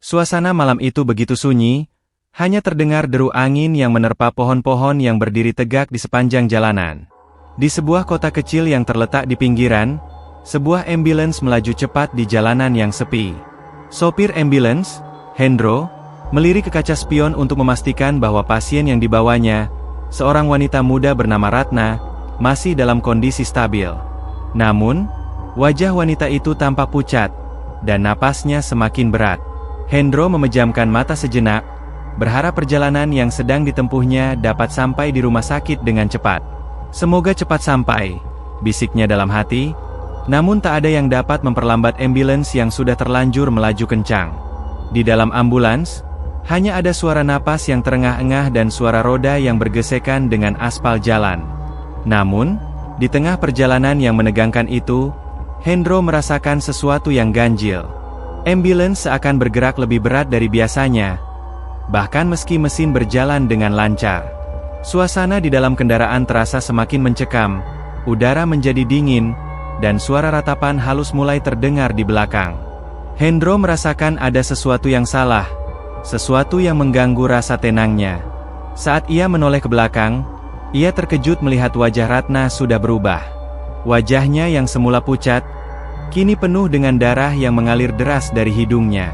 Suasana malam itu begitu sunyi, hanya terdengar deru angin yang menerpa pohon-pohon yang berdiri tegak di sepanjang jalanan. Di sebuah kota kecil yang terletak di pinggiran, sebuah ambulans melaju cepat di jalanan yang sepi. Sopir ambulans, Hendro, melirik ke kaca spion untuk memastikan bahwa pasien yang dibawanya, seorang wanita muda bernama Ratna, masih dalam kondisi stabil. Namun, wajah wanita itu tampak pucat, dan napasnya semakin berat. Hendro memejamkan mata sejenak, berharap perjalanan yang sedang ditempuhnya dapat sampai di rumah sakit dengan cepat. Semoga cepat sampai, bisiknya dalam hati, namun tak ada yang dapat memperlambat ambulans yang sudah terlanjur melaju kencang. Di dalam ambulans, hanya ada suara napas yang terengah-engah dan suara roda yang bergesekan dengan aspal jalan. Namun, di tengah perjalanan yang menegangkan itu, Hendro merasakan sesuatu yang ganjil. Ambulans seakan bergerak lebih berat dari biasanya, bahkan meski mesin berjalan dengan lancar. Suasana di dalam kendaraan terasa semakin mencekam, udara menjadi dingin, dan suara ratapan halus mulai terdengar di belakang. Hendro merasakan ada sesuatu yang salah, sesuatu yang mengganggu rasa tenangnya. Saat ia menoleh ke belakang, ia terkejut melihat wajah Ratna sudah berubah. Wajahnya yang semula pucat, kini penuh dengan darah yang mengalir deras dari hidungnya.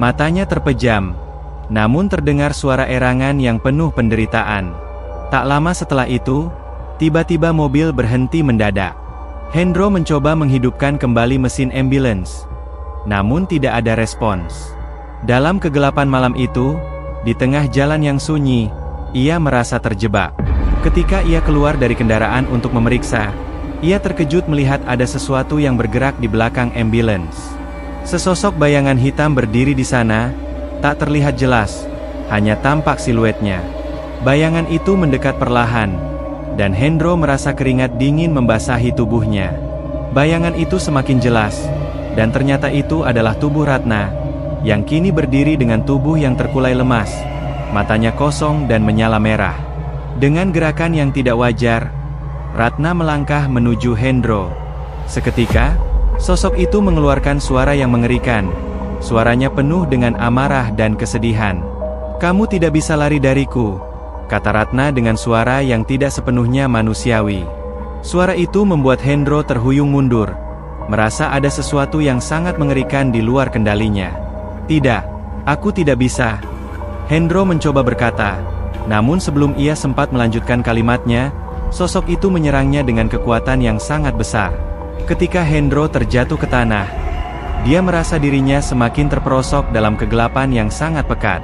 Matanya terpejam, namun terdengar suara erangan yang penuh penderitaan. Tak lama setelah itu, tiba-tiba mobil berhenti mendadak. Hendro mencoba menghidupkan kembali mesin ambulans, namun tidak ada respons. Dalam kegelapan malam itu, di tengah jalan yang sunyi, ia merasa terjebak. Ketika ia keluar dari kendaraan untuk memeriksa, ia terkejut melihat ada sesuatu yang bergerak di belakang ambulans. Sesosok bayangan hitam berdiri di sana, tak terlihat jelas, hanya tampak siluetnya. Bayangan itu mendekat perlahan, dan Hendro merasa keringat dingin membasahi tubuhnya. Bayangan itu semakin jelas, dan ternyata itu adalah tubuh Ratna, yang kini berdiri dengan tubuh yang terkulai lemas, matanya kosong dan menyala merah. Dengan gerakan yang tidak wajar, Ratna melangkah menuju Hendro. Seketika, sosok itu mengeluarkan suara yang mengerikan. Suaranya penuh dengan amarah dan kesedihan. "Kamu tidak bisa lari dariku," kata Ratna dengan suara yang tidak sepenuhnya manusiawi. Suara itu membuat Hendro terhuyung mundur, merasa ada sesuatu yang sangat mengerikan di luar kendalinya. "Tidak, aku tidak bisa," Hendro mencoba berkata, namun sebelum ia sempat melanjutkan kalimatnya, sosok itu menyerangnya dengan kekuatan yang sangat besar. Ketika Hendro terjatuh ke tanah, dia merasa dirinya semakin terperosok dalam kegelapan yang sangat pekat.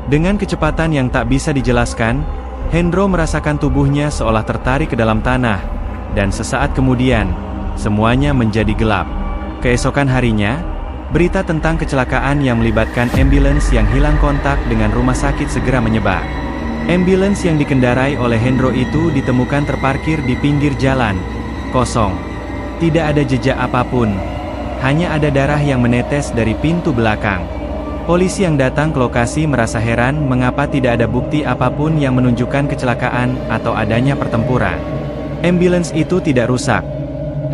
Dengan kecepatan yang tak bisa dijelaskan, Hendro merasakan tubuhnya seolah tertarik ke dalam tanah, dan sesaat kemudian, semuanya menjadi gelap. Keesokan harinya, berita tentang kecelakaan yang melibatkan ambulans yang hilang kontak dengan rumah sakit segera menyebar. Ambulans yang dikendarai oleh Hendro itu ditemukan terparkir di pinggir jalan, kosong. Tidak ada jejak apapun, hanya ada darah yang menetes dari pintu belakang. Polisi yang datang ke lokasi merasa heran mengapa tidak ada bukti apapun yang menunjukkan kecelakaan atau adanya pertempuran. Ambulans itu tidak rusak,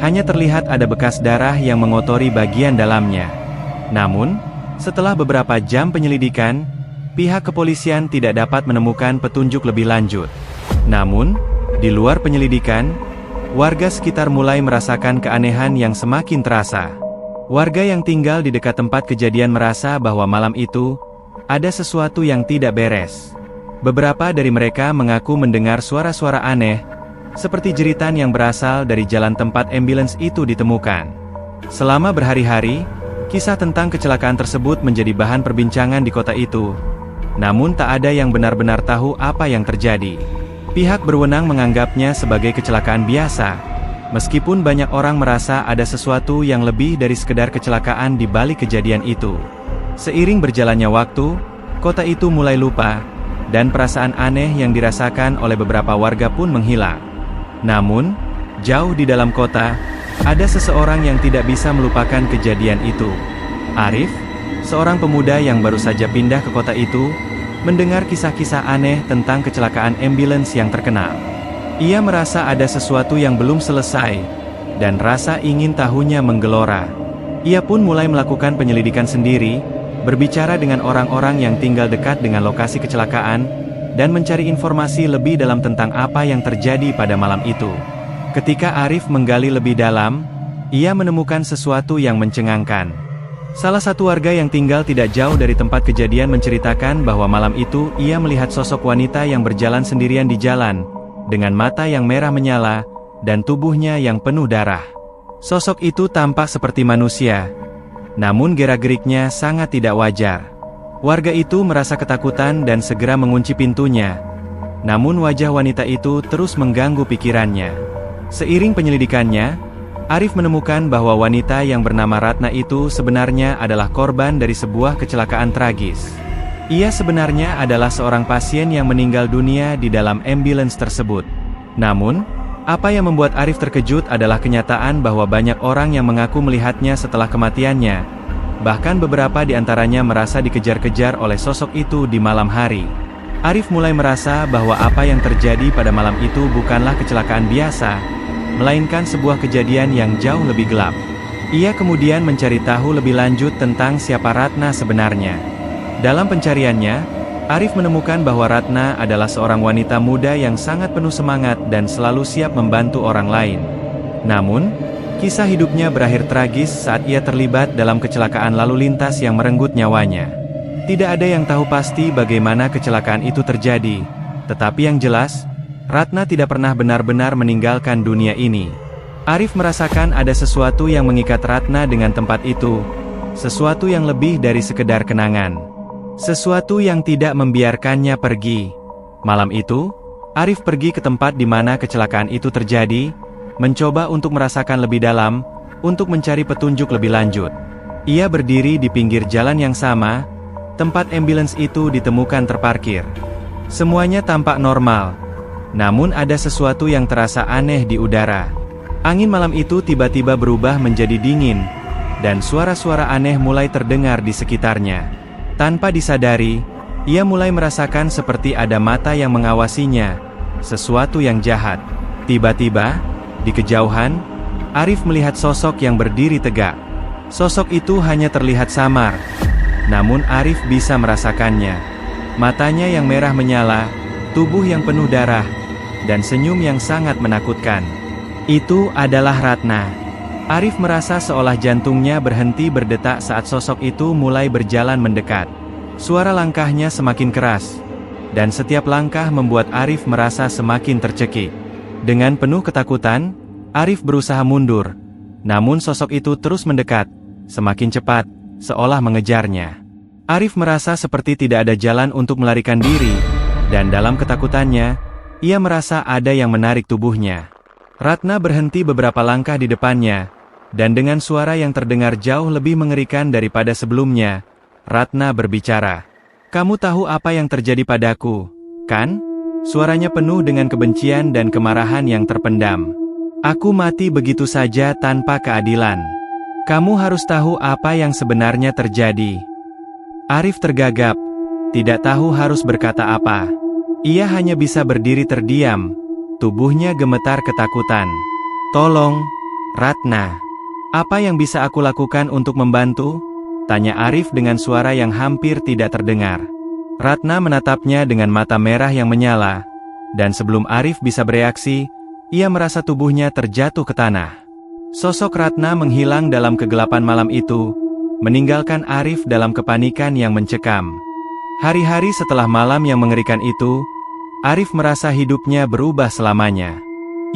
hanya terlihat ada bekas darah yang mengotori bagian dalamnya. Namun, setelah beberapa jam penyelidikan, pihak kepolisian tidak dapat menemukan petunjuk lebih lanjut. Namun, di luar penyelidikan, warga sekitar mulai merasakan keanehan yang semakin terasa. Warga yang tinggal di dekat tempat kejadian merasa bahwa malam itu, ada sesuatu yang tidak beres. Beberapa dari mereka mengaku mendengar suara-suara aneh, seperti jeritan yang berasal dari jalan tempat ambulans itu ditemukan. Selama berhari-hari, kisah tentang kecelakaan tersebut menjadi bahan perbincangan di kota itu. Namun tak ada yang benar-benar tahu apa yang terjadi. Pihak berwenang menganggapnya sebagai kecelakaan biasa, meskipun banyak orang merasa ada sesuatu yang lebih dari sekedar kecelakaan di balik kejadian itu. Seiring berjalannya waktu, kota itu mulai lupa, dan perasaan aneh yang dirasakan oleh beberapa warga pun menghilang. Namun, jauh di dalam kota, ada seseorang yang tidak bisa melupakan kejadian itu. Arif, seorang pemuda yang baru saja pindah ke kota itu, mendengar kisah-kisah aneh tentang kecelakaan ambulans yang terkenal. Ia merasa ada sesuatu yang belum selesai, dan rasa ingin tahunya menggelora. Ia pun mulai melakukan penyelidikan sendiri, berbicara dengan orang-orang yang tinggal dekat dengan lokasi kecelakaan, dan mencari informasi lebih dalam tentang apa yang terjadi pada malam itu. Ketika Arif menggali lebih dalam, ia menemukan sesuatu yang mencengangkan. Salah satu warga yang tinggal tidak jauh dari tempat kejadian menceritakan bahwa malam itu ia melihat sosok wanita yang berjalan sendirian di jalan, dengan mata yang merah menyala, dan tubuhnya yang penuh darah. Sosok itu tampak seperti manusia, namun gerak-geriknya sangat tidak wajar. Warga itu merasa ketakutan dan segera mengunci pintunya. Namun wajah wanita itu terus mengganggu pikirannya. Seiring penyelidikannya, Arif menemukan bahwa wanita yang bernama Ratna itu sebenarnya adalah korban dari sebuah kecelakaan tragis. Ia sebenarnya adalah seorang pasien yang meninggal dunia di dalam ambulans tersebut. Namun, apa yang membuat Arif terkejut adalah kenyataan bahwa banyak orang yang mengaku melihatnya setelah kematiannya. Bahkan beberapa di antaranya merasa dikejar-kejar oleh sosok itu di malam hari. Arif mulai merasa bahwa apa yang terjadi pada malam itu bukanlah kecelakaan biasa, melainkan sebuah kejadian yang jauh lebih gelap. Ia kemudian mencari tahu lebih lanjut tentang siapa Ratna sebenarnya. Dalam pencariannya, Arif menemukan bahwa Ratna adalah seorang wanita muda yang sangat penuh semangat dan selalu siap membantu orang lain. Namun, kisah hidupnya berakhir tragis saat ia terlibat dalam kecelakaan lalu lintas yang merenggut nyawanya. Tidak ada yang tahu pasti bagaimana kecelakaan itu terjadi, tetapi yang jelas, Ratna tidak pernah benar-benar meninggalkan dunia ini. Arif merasakan ada sesuatu yang mengikat Ratna dengan tempat itu, sesuatu yang lebih dari sekedar kenangan. Sesuatu yang tidak membiarkannya pergi. Malam itu, Arif pergi ke tempat di mana kecelakaan itu terjadi, mencoba untuk merasakan lebih dalam, untuk mencari petunjuk lebih lanjut. Ia berdiri di pinggir jalan yang sama, tempat ambulans itu ditemukan terparkir. Semuanya tampak normal. Namun ada sesuatu yang terasa aneh di udara. Angin malam itu tiba-tiba berubah menjadi dingin, dan suara-suara aneh mulai terdengar di sekitarnya. Tanpa disadari, ia mulai merasakan seperti ada mata yang mengawasinya, sesuatu yang jahat. Tiba-tiba, di kejauhan, Arif melihat sosok yang berdiri tegak. Sosok itu hanya terlihat samar, namun Arif bisa merasakannya. Matanya yang merah menyala, tubuh yang penuh darah, dan senyum yang sangat menakutkan. Itu adalah Ratna. Arif merasa seolah jantungnya berhenti berdetak saat sosok itu mulai berjalan mendekat. Suara langkahnya semakin keras, dan setiap langkah membuat Arif merasa semakin tercekik. Dengan penuh ketakutan, Arif berusaha mundur, namun sosok itu terus mendekat, semakin cepat, seolah mengejarnya. Arif merasa seperti tidak ada jalan untuk melarikan diri, dan dalam ketakutannya, ia merasa ada yang menarik tubuhnya. Ratna berhenti beberapa langkah di depannya, dan dengan suara yang terdengar jauh lebih mengerikan daripada sebelumnya, Ratna berbicara. "Kamu tahu apa yang terjadi padaku, kan?" Suaranya penuh dengan kebencian dan kemarahan yang terpendam. "Aku mati begitu saja tanpa keadilan. Kamu harus tahu apa yang sebenarnya terjadi." Arif tergagap, tidak tahu harus berkata apa. Ia hanya bisa berdiri terdiam, tubuhnya gemetar ketakutan. "Tolong, Ratna. Apa yang bisa aku lakukan untuk membantu?" tanya Arif dengan suara yang hampir tidak terdengar. Ratna menatapnya dengan mata merah yang menyala, dan sebelum Arif bisa bereaksi, ia merasa tubuhnya terjatuh ke tanah. Sosok Ratna menghilang dalam kegelapan malam itu, meninggalkan Arif dalam kepanikan yang mencekam. Hari-hari setelah malam yang mengerikan itu, Arif merasa hidupnya berubah selamanya.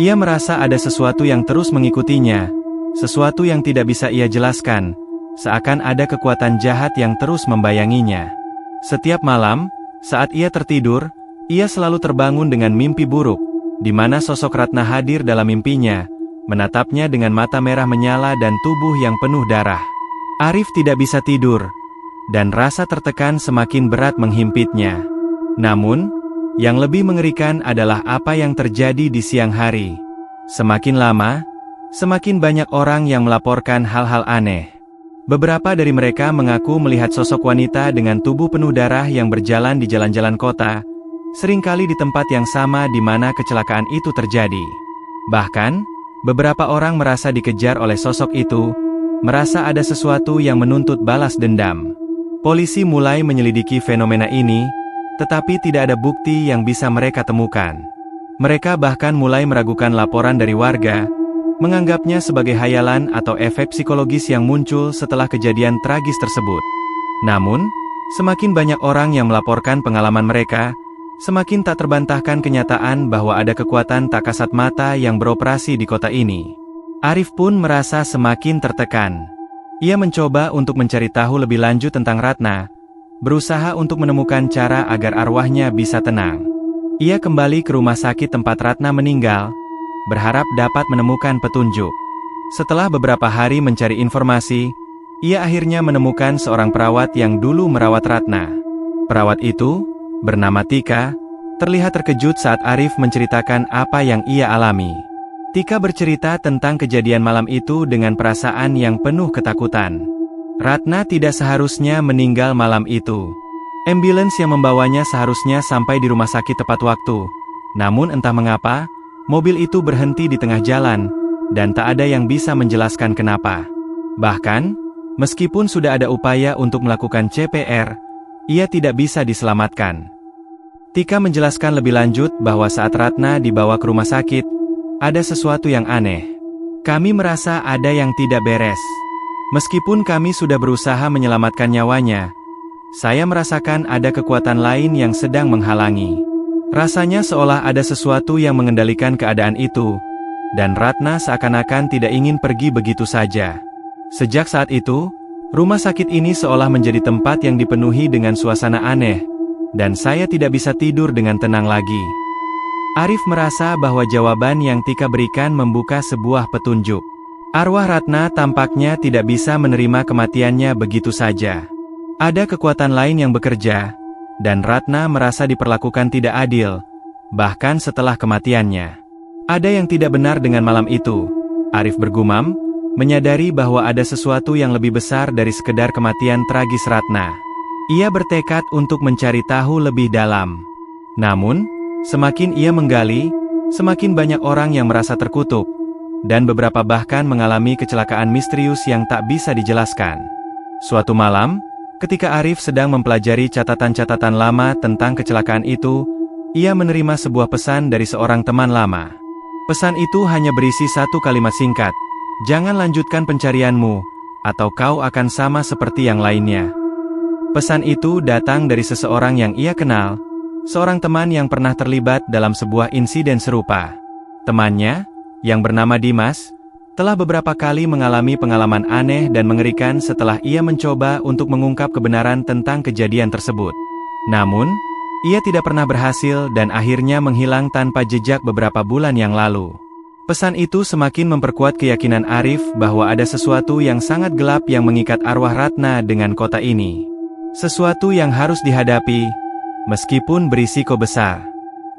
Ia merasa ada sesuatu yang terus mengikutinya, sesuatu yang tidak bisa ia jelaskan, seakan ada kekuatan jahat yang terus membayanginya. Setiap malam, saat ia tertidur, ia selalu terbangun dengan mimpi buruk, di mana sosok Ratna hadir dalam mimpinya, menatapnya dengan mata merah menyala dan tubuh yang penuh darah. Arif tidak bisa tidur, dan rasa tertekan semakin berat menghimpitnya. Namun, yang lebih mengerikan adalah apa yang terjadi di siang hari. Semakin lama, semakin banyak orang yang melaporkan hal-hal aneh. Beberapa dari mereka mengaku melihat sosok wanita dengan tubuh penuh darah yang berjalan di jalan-jalan kota, seringkali di tempat yang sama di mana kecelakaan itu terjadi. Bahkan, beberapa orang merasa dikejar oleh sosok itu, merasa ada sesuatu yang menuntut balas dendam. Polisi mulai menyelidiki fenomena ini, tetapi tidak ada bukti yang bisa mereka temukan. Mereka bahkan mulai meragukan laporan dari warga, menganggapnya sebagai hayalan atau efek psikologis yang muncul setelah kejadian tragis tersebut. Namun, semakin banyak orang yang melaporkan pengalaman mereka, semakin tak terbantahkan kenyataan bahwa ada kekuatan tak kasat mata yang beroperasi di kota ini. Arif pun merasa semakin tertekan. Ia mencoba untuk mencari tahu lebih lanjut tentang Ratna, berusaha untuk menemukan cara agar arwahnya bisa tenang. Ia kembali ke rumah sakit tempat Ratna meninggal, berharap dapat menemukan petunjuk. Setelah beberapa hari mencari informasi, ia akhirnya menemukan seorang perawat yang dulu merawat Ratna. Perawat itu, bernama Tika, terlihat terkejut saat Arif menceritakan apa yang ia alami. Tika bercerita tentang kejadian malam itu dengan perasaan yang penuh ketakutan. Ratna tidak seharusnya meninggal malam itu. Ambulans yang membawanya seharusnya sampai di rumah sakit tepat waktu. Namun entah mengapa, mobil itu berhenti di tengah jalan, dan tak ada yang bisa menjelaskan kenapa. Bahkan, meskipun sudah ada upaya untuk melakukan CPR, ia tidak bisa diselamatkan. Tika menjelaskan lebih lanjut bahwa saat Ratna dibawa ke rumah sakit, ada sesuatu yang aneh. Kami merasa ada yang tidak beres. Meskipun kami sudah berusaha menyelamatkan nyawanya, saya merasakan ada kekuatan lain yang sedang menghalangi. Rasanya seolah ada sesuatu yang mengendalikan keadaan itu, dan Ratna seakan-akan tidak ingin pergi begitu saja. Sejak saat itu, rumah sakit ini seolah menjadi tempat yang dipenuhi dengan suasana aneh, dan saya tidak bisa tidur dengan tenang lagi. Arif merasa bahwa jawaban yang Tika berikan membuka sebuah petunjuk. Arwah Ratna tampaknya tidak bisa menerima kematiannya begitu saja. Ada kekuatan lain yang bekerja, dan Ratna merasa diperlakukan tidak adil, bahkan setelah kematiannya. Ada yang tidak benar dengan malam itu, Arif bergumam, menyadari bahwa ada sesuatu yang lebih besar dari sekedar kematian tragis Ratna. Ia bertekad untuk mencari tahu lebih dalam. Namun, semakin ia menggali, semakin banyak orang yang merasa terkutuk, dan beberapa bahkan mengalami kecelakaan misterius yang tak bisa dijelaskan. Suatu malam, ketika Arif sedang mempelajari catatan-catatan lama tentang kecelakaan itu, ia menerima sebuah pesan dari seorang teman lama. Pesan itu hanya berisi satu kalimat singkat, "Jangan lanjutkan pencarianmu, atau kau akan sama seperti yang lainnya." Pesan itu datang dari seseorang yang ia kenal, seorang teman yang pernah terlibat dalam sebuah insiden serupa. Temannya, yang bernama Dimas, telah beberapa kali mengalami pengalaman aneh dan mengerikan setelah ia mencoba untuk mengungkap kebenaran tentang kejadian tersebut. Namun, ia tidak pernah berhasil dan akhirnya menghilang tanpa jejak beberapa bulan yang lalu. Pesan itu semakin memperkuat keyakinan Arif bahwa ada sesuatu yang sangat gelap yang mengikat arwah Ratna dengan kota ini. Sesuatu yang harus dihadapi, meskipun berisiko besar.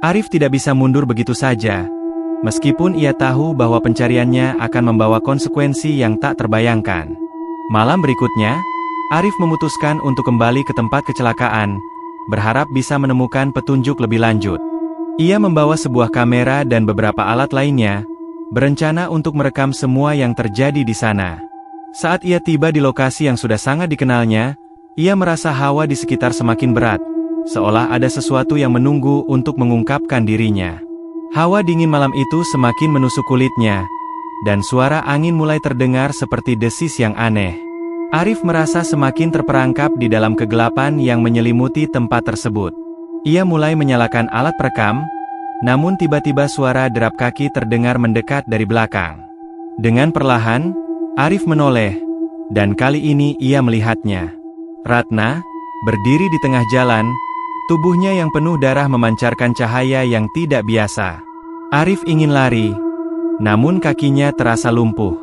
Arif tidak bisa mundur begitu saja, meskipun ia tahu bahwa pencariannya akan membawa konsekuensi yang tak terbayangkan. Malam berikutnya, Arif memutuskan untuk kembali ke tempat kecelakaan, berharap bisa menemukan petunjuk lebih lanjut. Ia membawa sebuah kamera dan beberapa alat lainnya, berencana untuk merekam semua yang terjadi di sana. Saat ia tiba di lokasi yang sudah sangat dikenalnya, ia merasa hawa di sekitar semakin berat, seolah ada sesuatu yang menunggu untuk mengungkapkan dirinya. Hawa dingin malam itu semakin menusuk kulitnya, dan suara angin mulai terdengar seperti desis yang aneh. Arif merasa semakin terperangkap di dalam kegelapan yang menyelimuti tempat tersebut. Ia mulai menyalakan alat perekam, namun tiba-tiba suara derap kaki terdengar mendekat dari belakang. Dengan perlahan, Arif menoleh, dan kali ini ia melihatnya. Ratna, berdiri di tengah jalan, tubuhnya yang penuh darah memancarkan cahaya yang tidak biasa. Arif ingin lari, namun kakinya terasa lumpuh.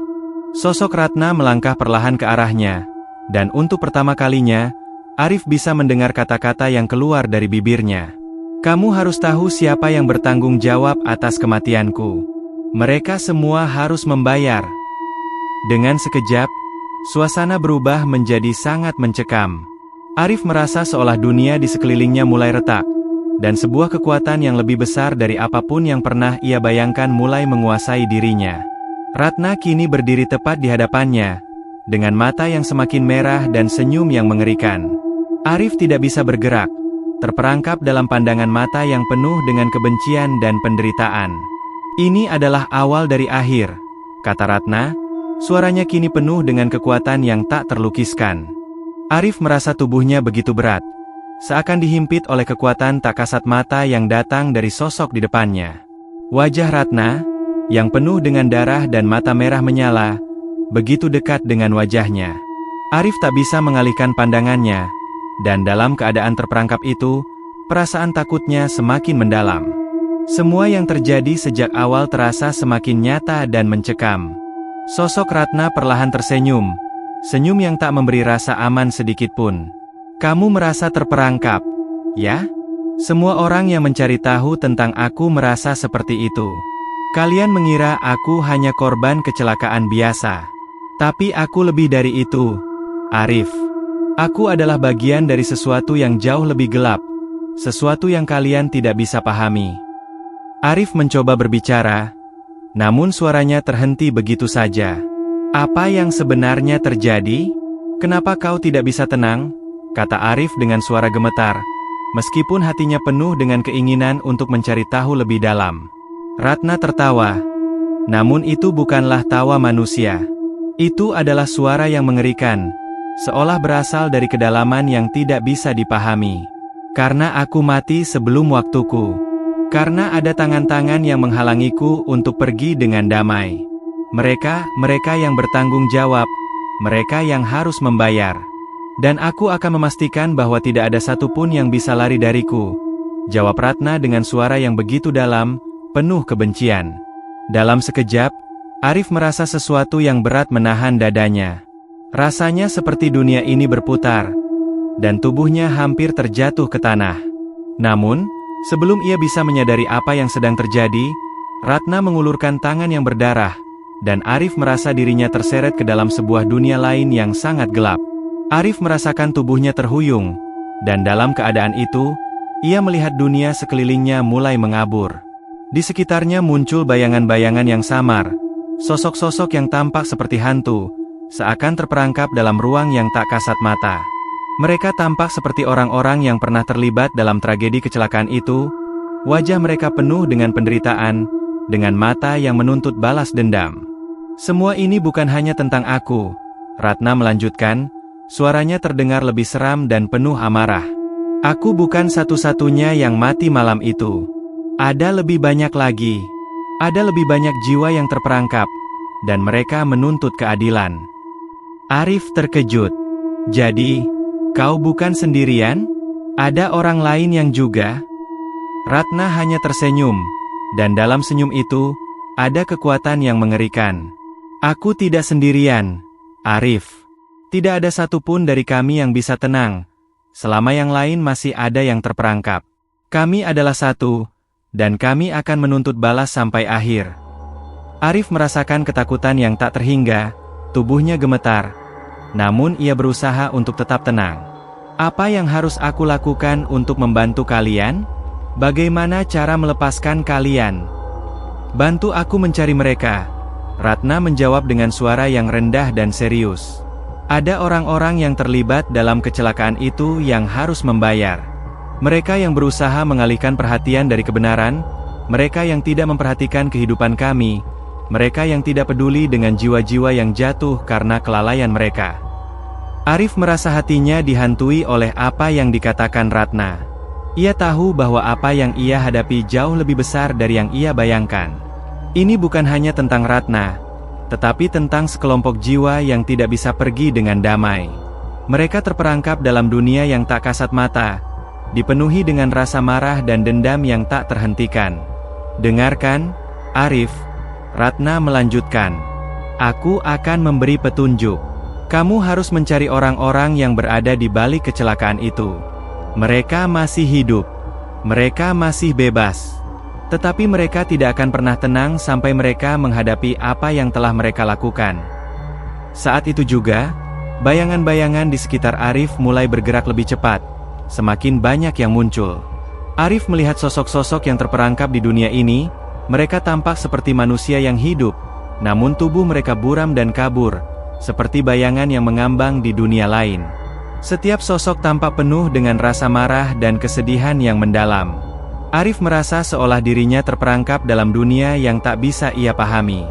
Sosok Ratna melangkah perlahan ke arahnya, dan untuk pertama kalinya, Arif bisa mendengar kata-kata yang keluar dari bibirnya. "Kamu harus tahu siapa yang bertanggung jawab atas kematianku. Mereka semua harus membayar." Dengan sekejap, suasana berubah menjadi sangat mencekam. Arif merasa seolah dunia di sekelilingnya mulai retak, dan sebuah kekuatan yang lebih besar dari apapun yang pernah ia bayangkan mulai menguasai dirinya. Ratna kini berdiri tepat di hadapannya, dengan mata yang semakin merah dan senyum yang mengerikan. Arif tidak bisa bergerak, terperangkap dalam pandangan mata yang penuh dengan kebencian dan penderitaan. Ini adalah awal dari akhir, kata Ratna, suaranya kini penuh dengan kekuatan yang tak terlukiskan. Arif merasa tubuhnya begitu berat, seakan dihimpit oleh kekuatan tak kasat mata yang datang dari sosok di depannya. Wajah Ratna, yang penuh dengan darah dan mata merah menyala, begitu dekat dengan wajahnya. Arif tak bisa mengalihkan pandangannya, dan dalam keadaan terperangkap itu, perasaan takutnya semakin mendalam. Semua yang terjadi sejak awal terasa semakin nyata dan mencekam. Sosok Ratna perlahan tersenyum, senyum yang tak memberi rasa aman sedikitpun. Kamu merasa terperangkap, ya? Semua orang yang mencari tahu tentang aku merasa seperti itu. Kalian mengira aku hanya korban kecelakaan biasa. Tapi aku lebih dari itu, Arif. Aku adalah bagian dari sesuatu yang jauh lebih gelap, sesuatu yang kalian tidak bisa pahami. Arif mencoba berbicara, namun suaranya terhenti begitu saja. Apa yang sebenarnya terjadi? Kenapa kau tidak bisa tenang? Kata Arif dengan suara gemetar, meskipun hatinya penuh dengan keinginan untuk mencari tahu lebih dalam. Ratna tertawa, namun itu bukanlah tawa manusia. Itu adalah suara yang mengerikan, seolah berasal dari kedalaman yang tidak bisa dipahami. Karena aku mati sebelum waktuku. Karena ada tangan-tangan yang menghalangiku untuk pergi dengan damai. Mereka yang bertanggung jawab, mereka yang harus membayar. Dan aku akan memastikan bahwa tidak ada satupun yang bisa lari dariku, jawab Ratna dengan suara yang begitu dalam, penuh kebencian. Dalam sekejap, Arif merasa sesuatu yang berat menahan dadanya. Rasanya seperti dunia ini berputar, dan tubuhnya hampir terjatuh ke tanah. Namun, sebelum ia bisa menyadari apa yang sedang terjadi, Ratna mengulurkan tangan yang berdarah, dan Arif merasa dirinya terseret ke dalam sebuah dunia lain yang sangat gelap. Arif merasakan tubuhnya terhuyung, dan dalam keadaan itu, ia melihat dunia sekelilingnya mulai mengabur. Di sekitarnya muncul bayangan-bayangan yang samar, sosok-sosok yang tampak seperti hantu, seakan terperangkap dalam ruang yang tak kasat mata. Mereka tampak seperti orang-orang yang pernah terlibat dalam tragedi kecelakaan itu. Wajah mereka penuh dengan penderitaan, dengan mata yang menuntut balas dendam. Semua ini bukan hanya tentang aku, Ratna melanjutkan, suaranya terdengar lebih seram dan penuh amarah. Aku bukan satu-satunya yang mati malam itu. Ada lebih banyak lagi. Ada lebih banyak jiwa yang terperangkap, dan mereka menuntut keadilan. Arif terkejut. Jadi, kau bukan sendirian? Ada orang lain yang juga? Ratna hanya tersenyum, dan dalam senyum itu, ada kekuatan yang mengerikan. Aku tidak sendirian, Arif. Tidak ada satupun dari kami yang bisa tenang, selama yang lain masih ada yang terperangkap. Kami adalah satu, dan kami akan menuntut balas sampai akhir. Arif merasakan ketakutan yang tak terhingga, tubuhnya gemetar. Namun ia berusaha untuk tetap tenang. Apa yang harus aku lakukan untuk membantu kalian? Bagaimana cara melepaskan kalian? Bantu aku mencari mereka. Ratna menjawab dengan suara yang rendah dan serius. Ada orang-orang yang terlibat dalam kecelakaan itu yang harus membayar. Mereka yang berusaha mengalihkan perhatian dari kebenaran, mereka yang tidak memperhatikan kehidupan kami, mereka yang tidak peduli dengan jiwa-jiwa yang jatuh karena kelalaian mereka. Arif merasa hatinya dihantui oleh apa yang dikatakan Ratna. Ia tahu bahwa apa yang ia hadapi jauh lebih besar dari yang ia bayangkan. Ini bukan hanya tentang Ratna, tetapi tentang sekelompok jiwa yang tidak bisa pergi dengan damai. Mereka terperangkap dalam dunia yang tak kasat mata, dipenuhi dengan rasa marah dan dendam yang tak terhentikan. Dengarkan, Arif, Ratna melanjutkan. Aku akan memberi petunjuk. Kamu harus mencari orang-orang yang berada di balik kecelakaan itu. Mereka masih hidup. Mereka masih bebas. Tetapi mereka tidak akan pernah tenang sampai mereka menghadapi apa yang telah mereka lakukan. Saat itu juga, bayangan-bayangan di sekitar Arif mulai bergerak lebih cepat. Semakin banyak yang muncul. Arif melihat sosok-sosok yang terperangkap di dunia ini. Mereka tampak seperti manusia yang hidup, namun tubuh mereka buram dan kabur, seperti bayangan yang mengambang di dunia lain. Setiap sosok tampak penuh dengan rasa marah dan kesedihan yang mendalam. Arif merasa seolah dirinya terperangkap dalam dunia yang tak bisa ia pahami.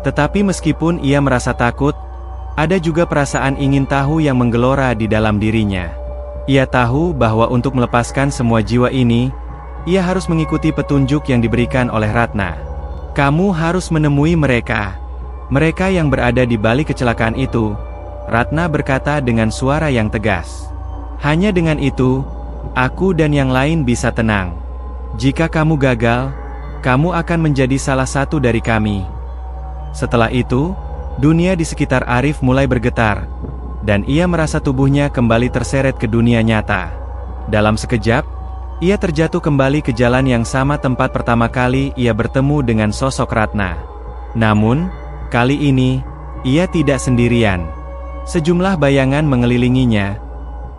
Tetapi meskipun ia merasa takut, ada juga perasaan ingin tahu yang menggelora di dalam dirinya. Ia tahu bahwa untuk melepaskan semua jiwa ini, ia harus mengikuti petunjuk yang diberikan oleh Ratna. Kamu harus menemui mereka. Mereka yang berada di balik kecelakaan itu, Ratna berkata dengan suara yang tegas. Hanya dengan itu, aku dan yang lain bisa tenang. Jika kamu gagal, kamu akan menjadi salah satu dari kami. Setelah itu, dunia di sekitar Arif mulai bergetar, dan ia merasa tubuhnya kembali terseret ke dunia nyata. Dalam sekejap, ia terjatuh kembali ke jalan yang sama tempat pertama kali ia bertemu dengan sosok Ratna. Namun, kali ini, ia tidak sendirian. Sejumlah bayangan mengelilinginya,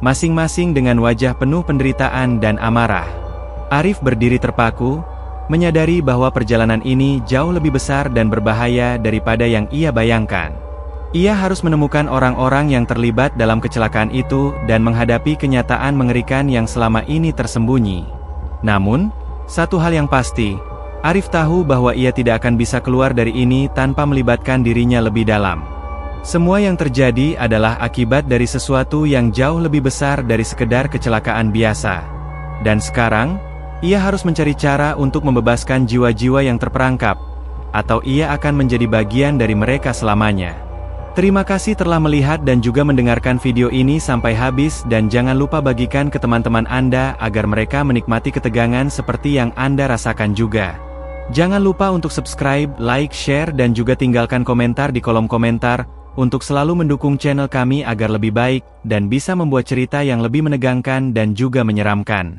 masing-masing dengan wajah penuh penderitaan dan amarah. Arif berdiri terpaku, menyadari bahwa perjalanan ini jauh lebih besar dan berbahaya daripada yang ia bayangkan. Ia harus menemukan orang-orang yang terlibat dalam kecelakaan itu dan menghadapi kenyataan mengerikan yang selama ini tersembunyi. Namun, satu hal yang pasti, Arif tahu bahwa ia tidak akan bisa keluar dari ini tanpa melibatkan dirinya lebih dalam. Semua yang terjadi adalah akibat dari sesuatu yang jauh lebih besar dari sekedar kecelakaan biasa. Dan sekarang, ia harus mencari cara untuk membebaskan jiwa-jiwa yang terperangkap, atau ia akan menjadi bagian dari mereka selamanya. Terima kasih telah melihat dan juga mendengarkan video ini sampai habis dan jangan lupa bagikan ke teman-teman Anda agar mereka menikmati ketegangan seperti yang Anda rasakan juga. Jangan lupa untuk subscribe, like, share dan juga tinggalkan komentar di kolom komentar, untuk selalu mendukung channel kami agar lebih baik, dan bisa membuat cerita yang lebih menegangkan dan juga menyeramkan.